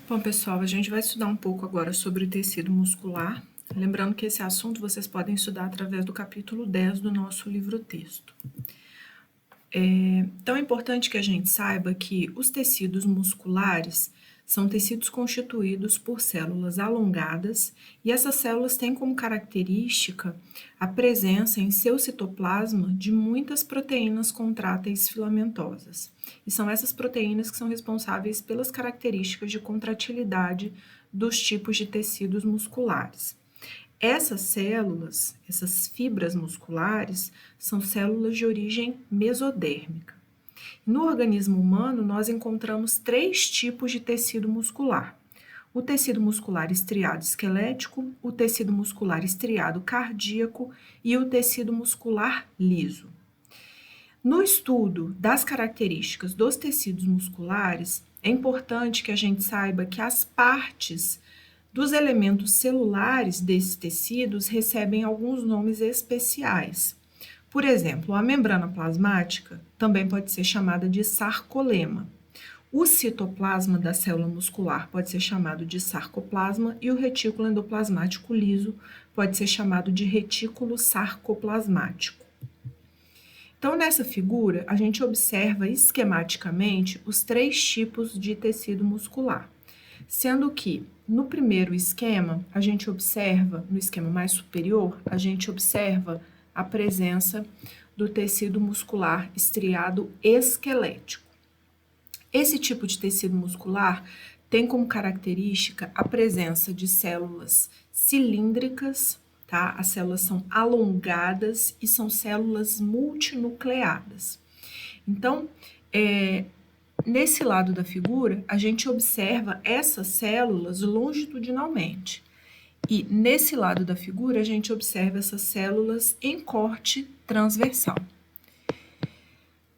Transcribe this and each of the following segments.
Bom, pessoal, a gente vai estudar um pouco agora sobre o tecido muscular. Lembrando que esse assunto vocês podem estudar através do capítulo 10 do nosso livro-texto. Então, é importante que a gente saiba que os tecidos musculares são tecidos constituídos por células alongadas e essas células têm como característica a presença em seu citoplasma de muitas proteínas contráteis filamentosas. E são essas proteínas que são responsáveis pelas características de contratilidade dos tipos de tecidos musculares. Essas células, essas fibras musculares, são células de origem mesodérmica. No organismo humano, nós encontramos 3 tipos de tecido muscular: o tecido muscular estriado esquelético, o tecido muscular estriado cardíaco e o tecido muscular liso. No estudo das características dos tecidos musculares, é importante que a gente saiba que as partes dos elementos celulares desses tecidos recebem alguns nomes especiais. Por exemplo, a membrana plasmática também pode ser chamada de sarcolema. O citoplasma da célula muscular pode ser chamado de sarcoplasma e o retículo endoplasmático liso pode ser chamado de retículo sarcoplasmático. Então, nessa figura, a gente observa esquematicamente os 3 tipos de tecido muscular, sendo que no primeiro esquema, a gente observa, no esquema mais superior, a gente observa a presença do tecido muscular estriado esquelético. Esse tipo de tecido muscular tem como característica a presença de células cilíndricas, tá? As células são alongadas e são células multinucleadas. Então, nesse lado da figura, a gente observa essas células longitudinalmente. E nesse lado da figura, a gente observa essas células em corte transversal.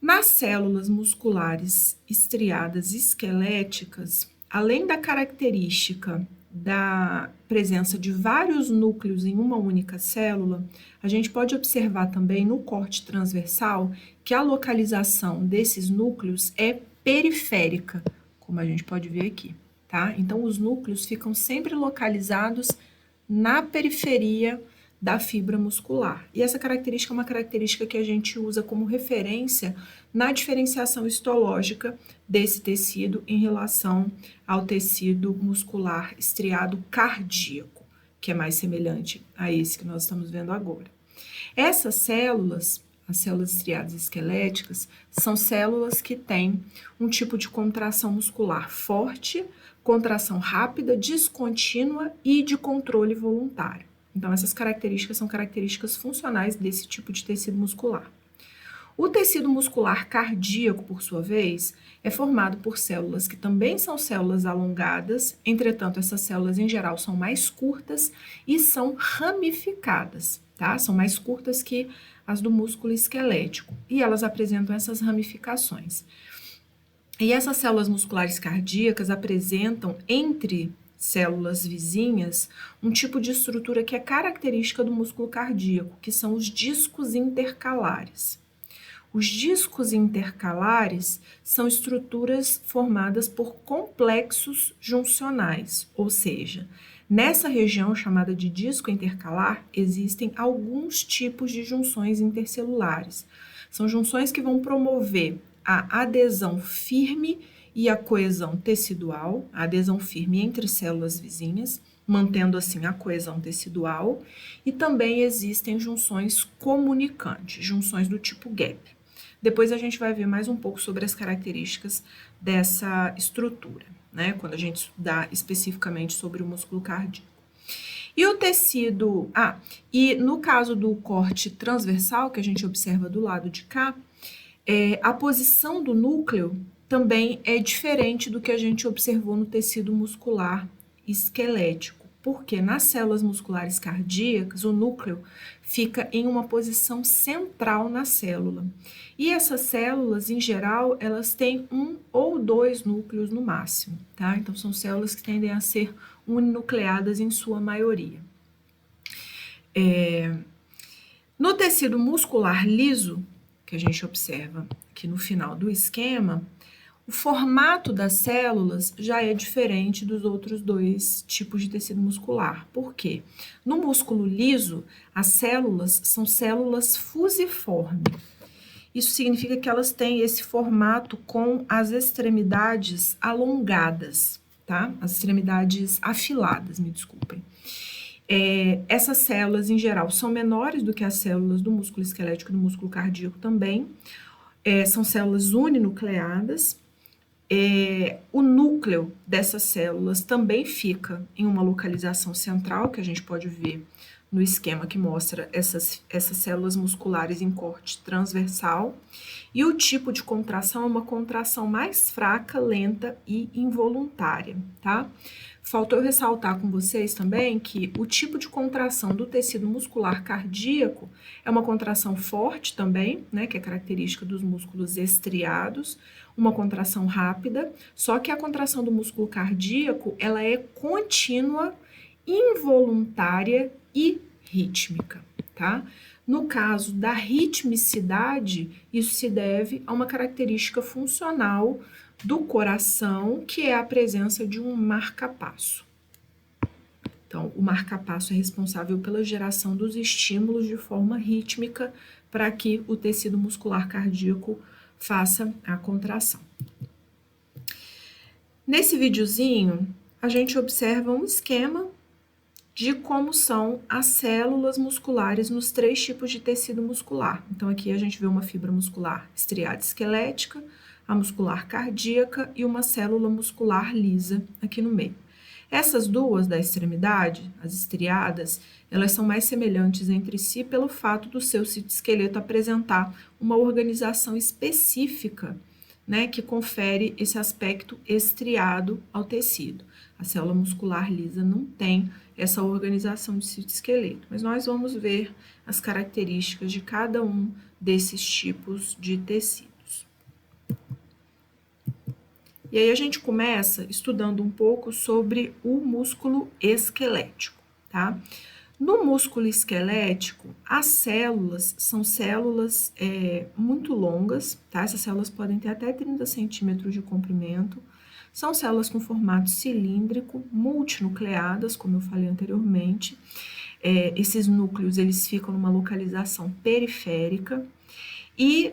Nas células musculares estriadas esqueléticas, além da característica da presença de vários núcleos em uma única célula, a gente pode observar também no corte transversal que a localização desses núcleos é periférica, como a gente pode ver aqui, tá? Então, os núcleos ficam sempre localizados na periferia da fibra muscular. E essa característica é uma característica que a gente usa como referência na diferenciação histológica desse tecido em relação ao tecido muscular estriado cardíaco, que é mais semelhante a esse que nós estamos vendo agora. Essas células, as células estriadas esqueléticas, são células que têm um tipo de contração muscular forte, contração rápida, descontínua e de controle voluntário. Então, essas características são características funcionais desse tipo de tecido muscular. O tecido muscular cardíaco, por sua vez, é formado por células que também são células alongadas, entretanto, essas células em geral são mais curtas e são ramificadas, tá? São mais curtas que as do músculo esquelético e elas apresentam essas ramificações. E essas células musculares cardíacas apresentam entre células vizinhas um tipo de estrutura que é característica do músculo cardíaco, que são os discos intercalares. Os discos intercalares são estruturas formadas por complexos juncionais, ou seja, nessa região chamada de disco intercalar existem alguns tipos de junções intercelulares. São junções que vão promover a adesão firme e a coesão tecidual, a adesão firme entre células vizinhas, mantendo assim a coesão tecidual, e também existem junções comunicantes, junções do tipo gap. Depois a gente vai ver mais um pouco sobre as características dessa estrutura, né, quando a gente estudar especificamente sobre o músculo cardíaco. E o tecido, e no caso do corte transversal, que a gente observa do lado de cá, a posição do núcleo também é diferente do que a gente observou no tecido muscular esquelético, porque nas células musculares cardíacas, o núcleo fica em uma posição central na célula. E essas células, em geral, elas têm 1 ou 2 núcleos no máximo, tá? Então, são células que tendem a ser uninucleadas em sua maioria. No tecido muscular liso, que a gente observa aqui no final do esquema, O formato das células já é diferente dos outros dois tipos de tecido muscular. Por quê? No músculo liso, as células são células fusiformes. Isso significa que elas têm esse formato com as extremidades alongadas, tá? As extremidades afiladas, me desculpem. Essas células, em geral, são menores do que as células do músculo esquelético e do músculo cardíaco também. São células uninucleadas. O núcleo dessas células também fica em uma localização central, que a gente pode ver no esquema que mostra essas células musculares em corte transversal. E o tipo de contração é uma contração mais fraca, lenta e involuntária, tá? Faltou eu ressaltar com vocês também que o tipo de contração do tecido muscular cardíaco é uma contração forte também, né, que é característica dos músculos estriados, uma contração rápida, só que a contração do músculo cardíaco, ela é contínua, involuntária e rítmica, tá? No caso da ritmicidade, isso se deve a uma característica funcional do coração, que é a presença de um marca-passo. Então, o marca-passo é responsável pela geração dos estímulos de forma rítmica para que o tecido muscular cardíaco faça a contração. Nesse videozinho, a gente observa um esquema de como são as células musculares nos 3 tipos de tecido muscular. Então, aqui a gente vê uma fibra muscular estriada esquelética, a muscular cardíaca e uma célula muscular lisa aqui no meio. Essas duas da extremidade, as estriadas, elas são mais semelhantes entre si pelo fato do seu citoesqueleto apresentar uma organização específica, né, que confere esse aspecto estriado ao tecido. A célula muscular lisa não tem essa organização de citoesqueleto, mas nós vamos ver as características de cada um desses tipos de tecidos. E aí a gente começa estudando um pouco sobre o músculo esquelético, tá? No músculo esquelético, as células são células muito longas, tá? Essas células podem ter até 30 centímetros de comprimento. São células com formato cilíndrico, multinucleadas, como eu falei anteriormente. Esses núcleos, eles ficam numa localização periférica e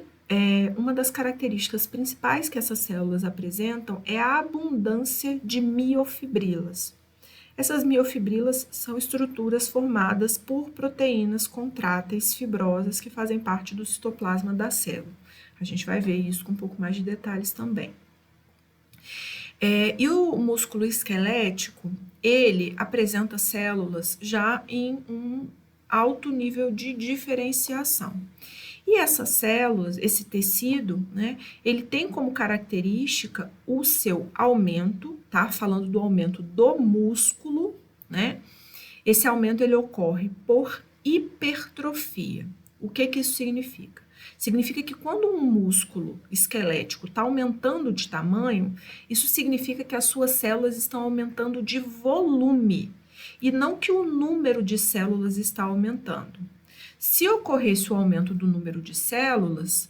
uma das características principais que essas células apresentam é a abundância de miofibrilas. Essas miofibrilas são estruturas formadas por proteínas contráteis fibrosas que fazem parte do citoplasma da célula. A gente vai ver isso com um pouco mais de detalhes também. E o músculo esquelético, ele apresenta células já em um alto nível de diferenciação. E essas células, esse tecido, né, ele tem como característica o seu aumento, tá? Falando do aumento do músculo, né? Esse aumento ele ocorre por hipertrofia. O que que isso significa? Significa que quando um músculo esquelético está aumentando de tamanho, isso significa que as suas células estão aumentando de volume e não que o número de células está aumentando. Se ocorresse o aumento do número de células,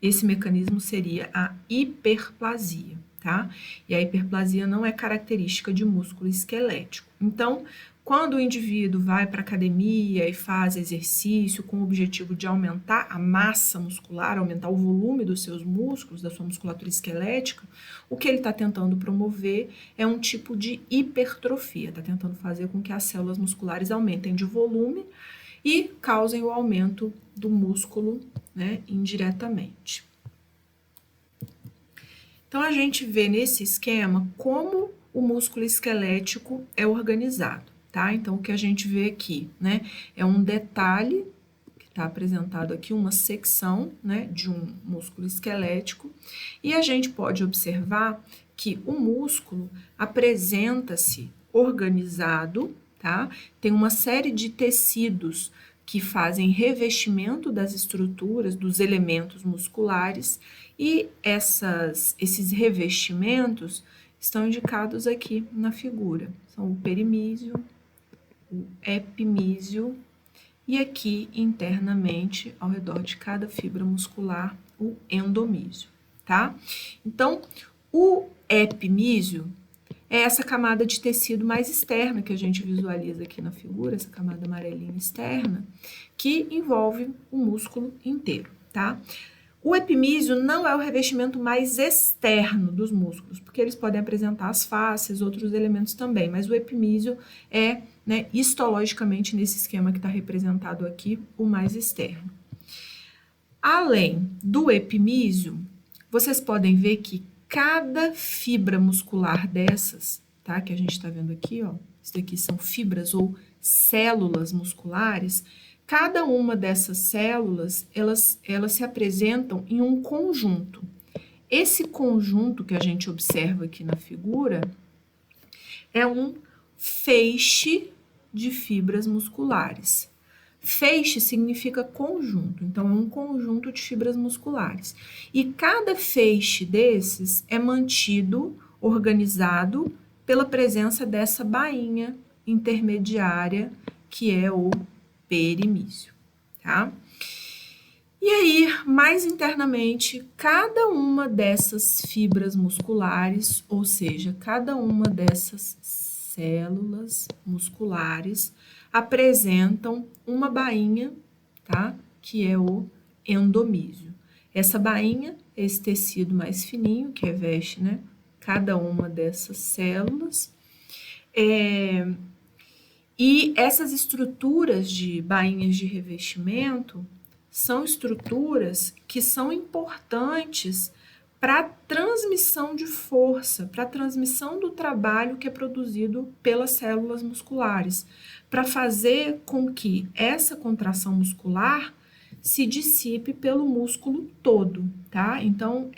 esse mecanismo seria a hiperplasia, tá? E a hiperplasia não é característica de músculo esquelético. Então, quando o indivíduo vai para a academia e faz exercício com o objetivo de aumentar a massa muscular, aumentar o volume dos seus músculos, da sua musculatura esquelética, o que ele está tentando promover é um tipo de hipertrofia, está tentando fazer com que as células musculares aumentem de volume e causem o aumento do músculo, né, indiretamente. Então, a gente vê nesse esquema como o músculo esquelético é organizado, tá? Então, o que a gente vê aqui, né, é um detalhe, que está apresentado aqui, uma secção, né, de um músculo esquelético, e a gente pode observar que o músculo apresenta-se organizado, tá? Tem uma série de tecidos que fazem revestimento das estruturas, dos elementos musculares, e esses revestimentos estão indicados aqui na figura. São o perimísio, o epimísio e aqui internamente, ao redor de cada fibra muscular, o endomísio, tá? Então, o epimísio é essa camada de tecido mais externa que a gente visualiza aqui na figura, essa camada amarelinha externa, que envolve o músculo inteiro, tá? O epimísio não é o revestimento mais externo dos músculos, porque eles podem apresentar as faces, outros elementos também, mas o epimísio é, né, histologicamente, nesse esquema que está representado aqui, o mais externo. Além do epimísio, vocês podem ver que cada fibra muscular dessas, tá, que a gente está vendo aqui, ó, isso daqui são fibras ou células musculares. Cada uma dessas células, elas se apresentam em um conjunto. Esse conjunto que a gente observa aqui na figura é um feixe de fibras musculares. Feixe significa conjunto, então é um conjunto de fibras musculares. E cada feixe desses é mantido organizado pela presença dessa bainha intermediária, que é o perimísio, tá? E aí, mais internamente, cada uma dessas fibras musculares, ou seja, cada uma dessas células musculares, apresentam uma bainha, tá? Que é o endomísio. Essa bainha é esse tecido mais fininho que reveste, né? Cada uma dessas células. E essas estruturas de bainhas de revestimento são estruturas que são importantes para a transmissão de força, para a transmissão do trabalho que é produzido pelas células musculares, para fazer com que essa contração muscular se dissipe pelo músculo todo, tá? Então,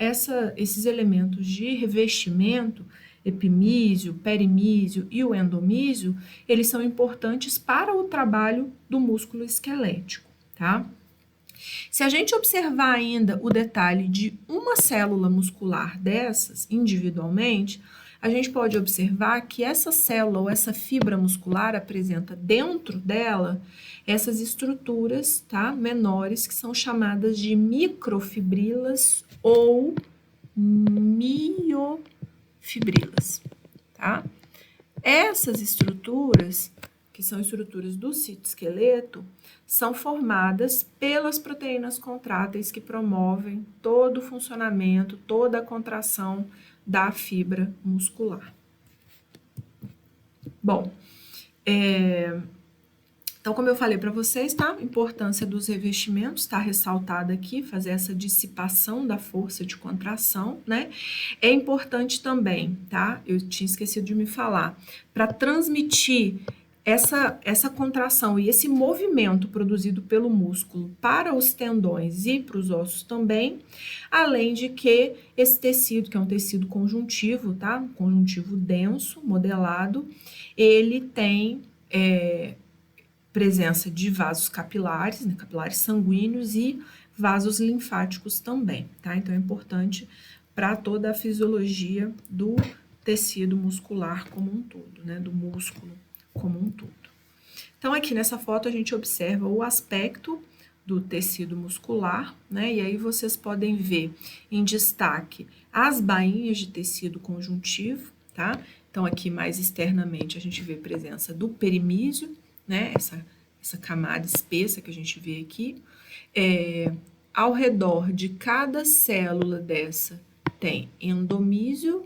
esses elementos de revestimento, epimísio, perimísio e o endomísio, eles são importantes para o trabalho do músculo esquelético, tá? Se a gente observar ainda o detalhe de uma célula muscular dessas, individualmente, a gente pode observar que essa célula ou essa fibra muscular apresenta dentro dela essas estruturas, tá, menores, que são chamadas de microfibrilas ou miofibrilas, tá? Essas estruturas, que são estruturas do citoesqueleto, são formadas pelas proteínas contráteis que promovem todo o funcionamento, toda a contração da fibra muscular. Bom, então, como eu falei para vocês, tá? A importância dos revestimentos está ressaltada aqui, fazer essa dissipação da força de contração, né? É importante também, tá? Eu tinha esquecido de me falar, para transmitir essa contração e esse movimento produzido pelo músculo para os tendões e para os ossos também, além de que esse tecido, que é um tecido conjuntivo, tá? Um conjuntivo denso, modelado, ele tem presença de vasos capilares, né? Capilares sanguíneos e vasos linfáticos também, tá? Então é importante para toda a fisiologia do tecido muscular como um todo, né? Do músculo como um todo. Então, aqui nessa foto a gente observa o aspecto do tecido muscular, né? E aí vocês podem ver em destaque as bainhas de tecido conjuntivo, tá? Então, aqui mais externamente a gente vê a presença do perimísio, né? Essa camada espessa que a gente vê aqui. Ao redor de cada célula dessa tem endomísio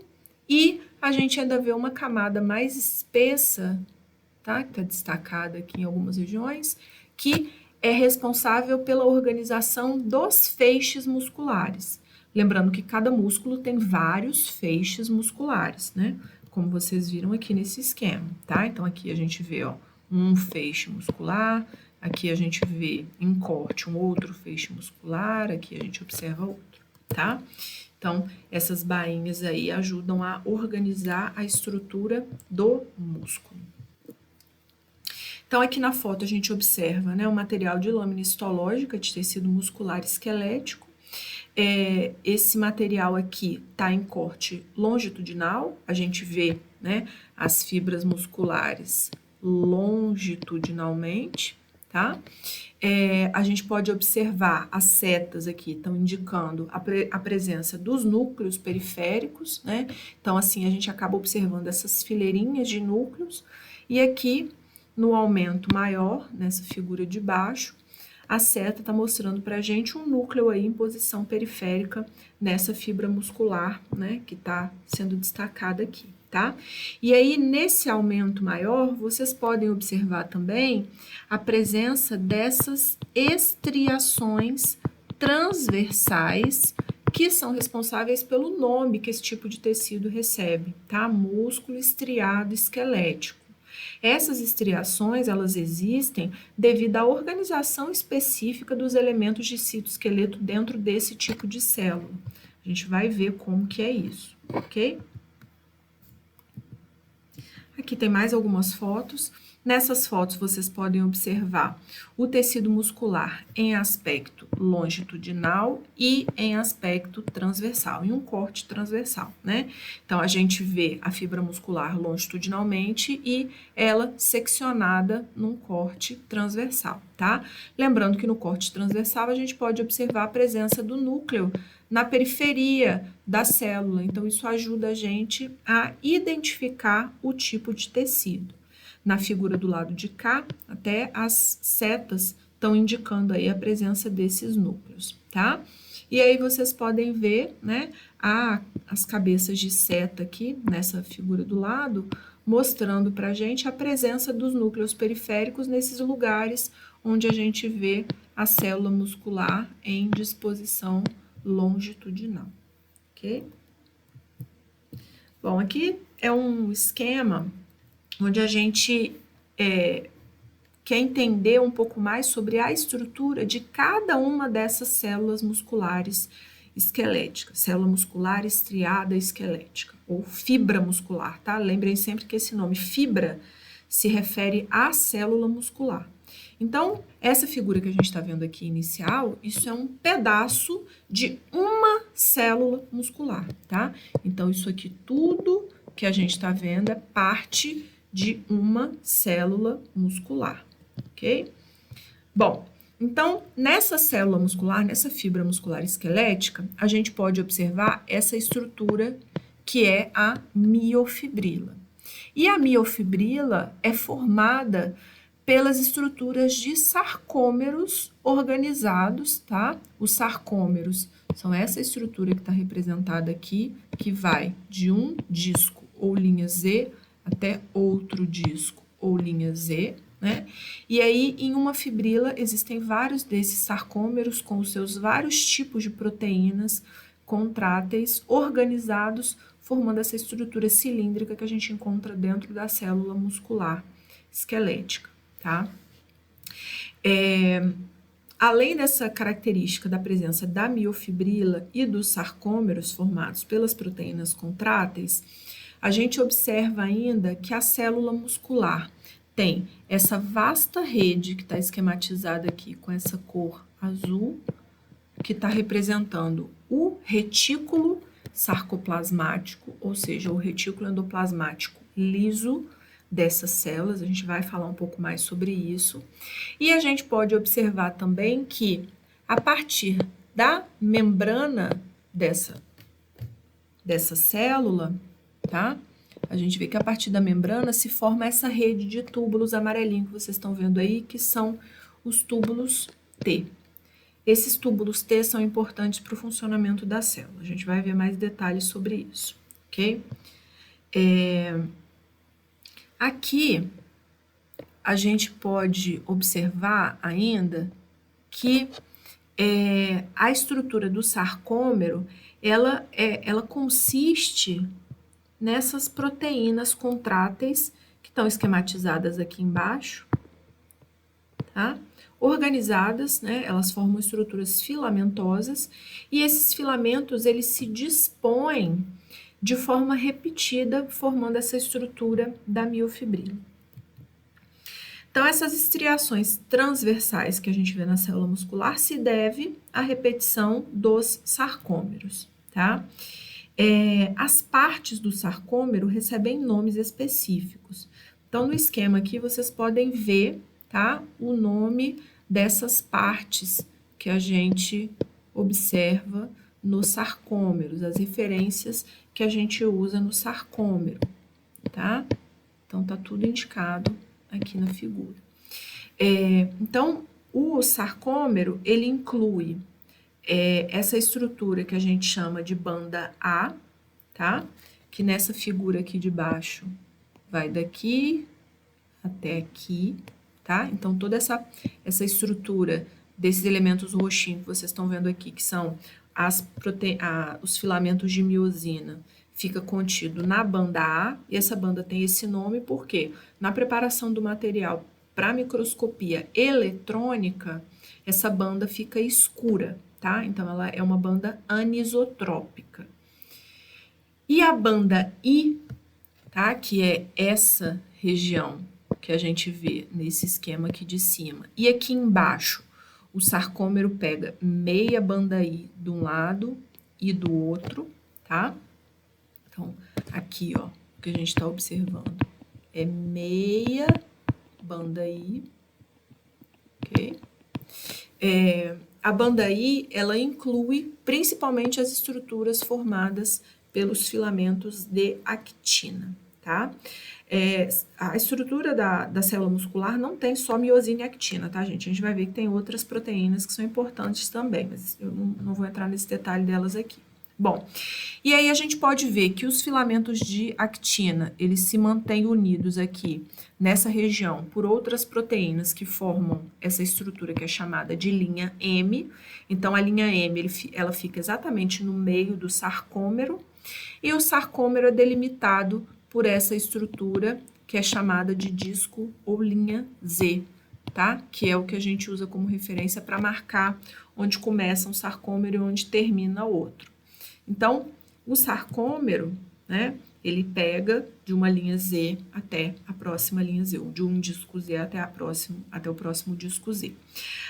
e a gente ainda vê uma camada mais espessa, tá? Que está destacada aqui em algumas regiões, que é responsável pela organização dos feixes musculares. Lembrando que cada músculo tem vários feixes musculares, né? Como vocês viram aqui nesse esquema, tá? Então, aqui a gente vê, ó, um feixe muscular, aqui a gente vê em corte um outro feixe muscular, aqui a gente observa outro, tá? Então, essas bainhas aí ajudam a organizar a estrutura do músculo. Então, aqui na foto a gente observa, né, o material de lâmina histológica de tecido muscular esquelético. Esse material aqui está em corte longitudinal, a gente vê, né, as fibras musculares longitudinalmente, tá? A gente pode observar as setas aqui, estão indicando a presença dos núcleos periféricos, né? Então, assim, a gente acaba observando essas fileirinhas de núcleos, e aqui, no aumento maior, nessa figura de baixo, a seta está mostrando para a gente um núcleo aí em posição periférica nessa fibra muscular, né, que está sendo destacada aqui, tá? E aí, nesse aumento maior, vocês podem observar também a presença dessas estriações transversais que são responsáveis pelo nome que esse tipo de tecido recebe, tá? Músculo estriado esquelético. Essas estriações, elas existem devido à organização específica dos elementos de citoesqueleto dentro desse tipo de célula. A gente vai ver como que é isso, ok? Aqui tem mais algumas fotos. Nessas fotos, vocês podem observar o tecido muscular em aspecto longitudinal e em aspecto transversal, em um corte transversal, né? Então, a gente vê a fibra muscular longitudinalmente e ela seccionada num corte transversal, tá? Lembrando que no corte transversal, a gente pode observar a presença do núcleo na periferia da célula. Então, isso ajuda a gente a identificar o tipo de tecido. Na figura do lado de cá, até as setas estão indicando aí a presença desses núcleos, tá? E aí vocês podem ver, né, as cabeças de seta aqui, nessa figura do lado, mostrando pra gente a presença dos núcleos periféricos nesses lugares onde a gente vê a célula muscular em disposição longitudinal, ok? Bom, aqui é um esquema onde a gente quer entender um pouco mais sobre a estrutura de cada uma dessas células musculares esqueléticas, célula muscular estriada esquelética, ou fibra muscular, tá? Lembrem sempre que esse nome fibra se refere à célula muscular. Então, essa figura que a gente está vendo aqui inicial, isso é um pedaço de uma célula muscular, tá? Então, isso aqui tudo que a gente está vendo é parte de uma célula muscular, ok? Bom, então, nessa célula muscular, nessa fibra muscular esquelética, a gente pode observar essa estrutura que é a miofibrila. E a miofibrila é formada pelas estruturas de sarcômeros organizados, tá? Os sarcômeros são essa estrutura que está representada aqui, que vai de um disco ou linha Z até outro disco ou linha Z, né? E aí, em uma fibrila, existem vários desses sarcômeros com os seus vários tipos de proteínas contráteis organizados, formando essa estrutura cilíndrica que a gente encontra dentro da célula muscular esquelética, tá? Além dessa característica da presença da miofibrila e dos sarcômeros formados pelas proteínas contráteis, a gente observa ainda que a célula muscular tem essa vasta rede que está esquematizada aqui com essa cor azul, que está representando o retículo sarcoplasmático, ou seja, o retículo endoplasmático liso dessas células. A gente vai falar um pouco mais sobre isso. E a gente pode observar também que, a partir da membrana dessa célula, tá? A gente vê que a partir da membrana se forma essa rede de túbulos amarelinhos que vocês estão vendo aí, que são os túbulos T. Esses túbulos T são importantes para o funcionamento da célula. A gente vai ver mais detalhes sobre isso, ok? Aqui, a gente pode observar ainda que a estrutura do sarcômero, ela consiste nessas proteínas contráteis que estão esquematizadas aqui embaixo, tá? Organizadas, né? Elas formam estruturas filamentosas e esses filamentos, eles se dispõem de forma repetida, formando essa estrutura da miofibrila. Então, essas estriações transversais que a gente vê na célula muscular se deve à repetição dos sarcômeros, tá? As partes do sarcômero recebem nomes específicos. Então, no esquema aqui, vocês podem ver tá? O nome dessas partes que a gente observa nos sarcômeros, as referências que a gente usa no sarcômero, tá? Então, tá tudo indicado aqui na figura. Então, o sarcômero, ele inclui essa estrutura que a gente chama de banda A, tá? Que nessa figura aqui de baixo vai daqui até aqui, tá? Então, toda essa estrutura desses elementos roxinhos que vocês estão vendo aqui, que são os filamentos de miosina, fica contido na banda A, e essa banda tem esse nome porque na preparação do material para microscopia eletrônica, essa banda fica escura, tá? Então, ela é uma banda anisotrópica. E a banda I, tá? Que é essa região que a gente vê nesse esquema aqui de cima. E aqui embaixo, o sarcômero pega meia banda I de um lado e do outro, tá? Então, aqui, ó, o que a gente está observando é meia banda I, ok? A banda I, ela inclui principalmente as estruturas formadas pelos filamentos de actina, tá? A estrutura da célula muscular não tem só miosina e actina, tá, gente? A gente vai ver que tem outras proteínas que são importantes também, mas eu não vou entrar nesse detalhe delas aqui. Bom, e aí a gente pode ver que os filamentos de actina, eles se mantêm unidos aqui nessa região por outras proteínas que formam essa estrutura que é chamada de linha M. Então, a linha M, ela fica exatamente no meio do sarcômero, e o sarcômero é delimitado por essa estrutura que é chamada de disco ou linha Z, tá? Que é o que a gente usa como referência para marcar onde começa um sarcômero e onde termina o outro. Então, o sarcômero, né, ele pega de uma linha Z até a próxima linha Z, ou de um disco Z até o próximo disco Z.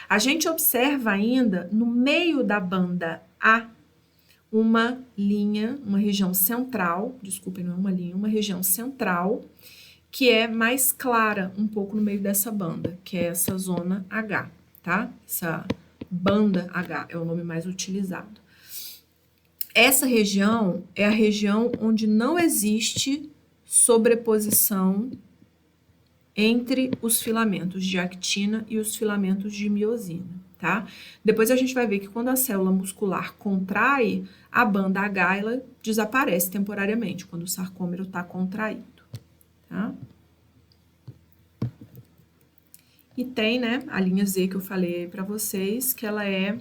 A gente observa ainda no meio da banda A uma linha, uma região central, desculpem, não é uma linha, uma região central, que é mais clara um pouco no meio dessa banda, que é essa zona H, tá? Essa banda H é o nome mais utilizado. Essa região é a região onde não existe sobreposição entre os filamentos de actina e os filamentos de miosina, tá? Depois a gente vai ver que quando a célula muscular contrai, a banda H, ela desaparece temporariamente, quando o sarcômero está contraído, tá? E tem, né, a linha Z que eu falei para vocês, que ela é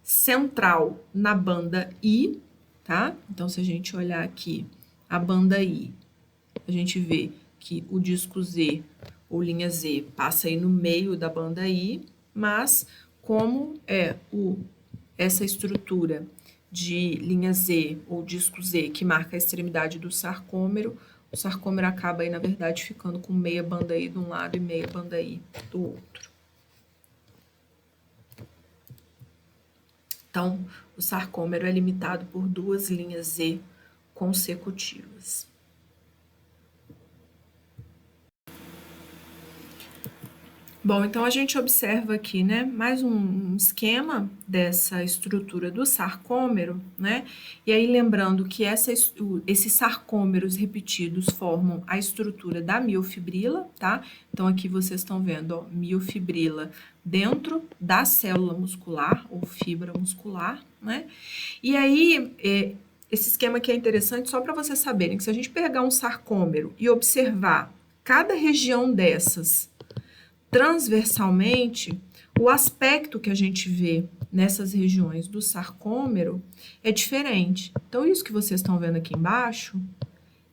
central na banda I, tá? Então, se a gente olhar aqui a banda I, a gente vê que o disco Z, ou linha Z, passa aí no meio da banda I, mas como é essa estrutura de linha Z, ou disco Z, que marca a extremidade do sarcômero, o sarcômero acaba aí, na verdade, ficando com meia banda I de um lado e meia banda I do outro. Então, o sarcômero é limitado por duas linhas Z consecutivas. Bom, então a gente observa aqui, né, mais um esquema dessa estrutura do sarcômero, né? E aí lembrando que esses sarcômeros repetidos formam a estrutura da miofibrila, tá? Então aqui vocês estão vendo, ó, miofibrila dentro da célula muscular ou fibra muscular, né? E aí esse esquema aqui é interessante só para vocês saberem que se a gente pegar um sarcômero e observar cada região dessas transversalmente, o aspecto que a gente vê nessas regiões do sarcômero é diferente. Então, isso que vocês estão vendo aqui embaixo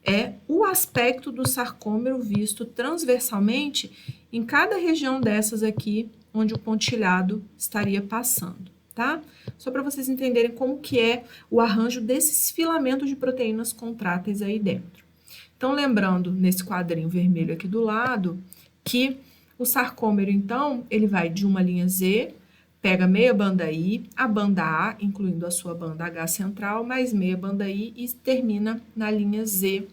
é o aspecto do sarcômero visto transversalmente em cada região dessas aqui, onde o pontilhado estaria passando, tá? Só para vocês entenderem como que é o arranjo desses filamentos de proteínas contráteis aí dentro. Então, lembrando, nesse quadrinho vermelho aqui do lado, que o sarcômero, então, ele vai de uma linha Z, pega meia banda I, a banda A, incluindo a sua banda H central, mais meia banda I e termina na linha Z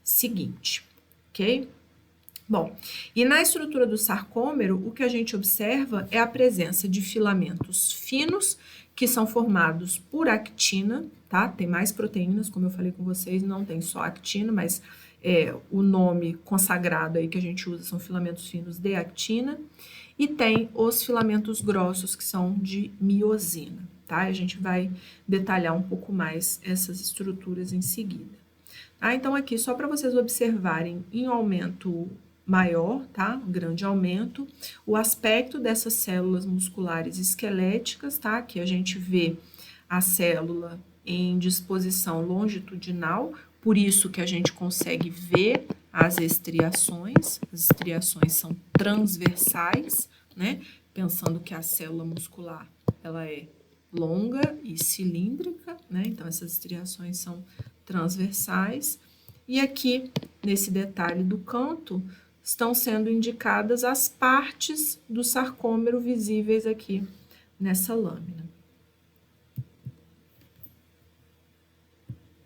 seguinte, ok? Bom, e na estrutura do sarcômero, o que a gente observa é a presença de filamentos finos, que são formados por actina, tá? Tem mais proteínas, como eu falei com vocês, não tem só actina, mas o nome consagrado aí que a gente usa são filamentos finos de actina, e tem os filamentos grossos, que são de miosina, tá? A gente vai detalhar um pouco mais essas estruturas em seguida. Tá? Então, aqui, só para vocês observarem em aumento maior, tá? Grande aumento, o aspecto dessas células musculares esqueléticas, tá? Que a gente vê a célula em disposição longitudinal, por isso que a gente consegue ver as estriações são transversais, né? Pensando que a célula muscular, ela é longa e cilíndrica, né? Então, essas estriações são transversais. E aqui, nesse detalhe do canto, estão sendo indicadas as partes do sarcômero visíveis aqui nessa lâmina.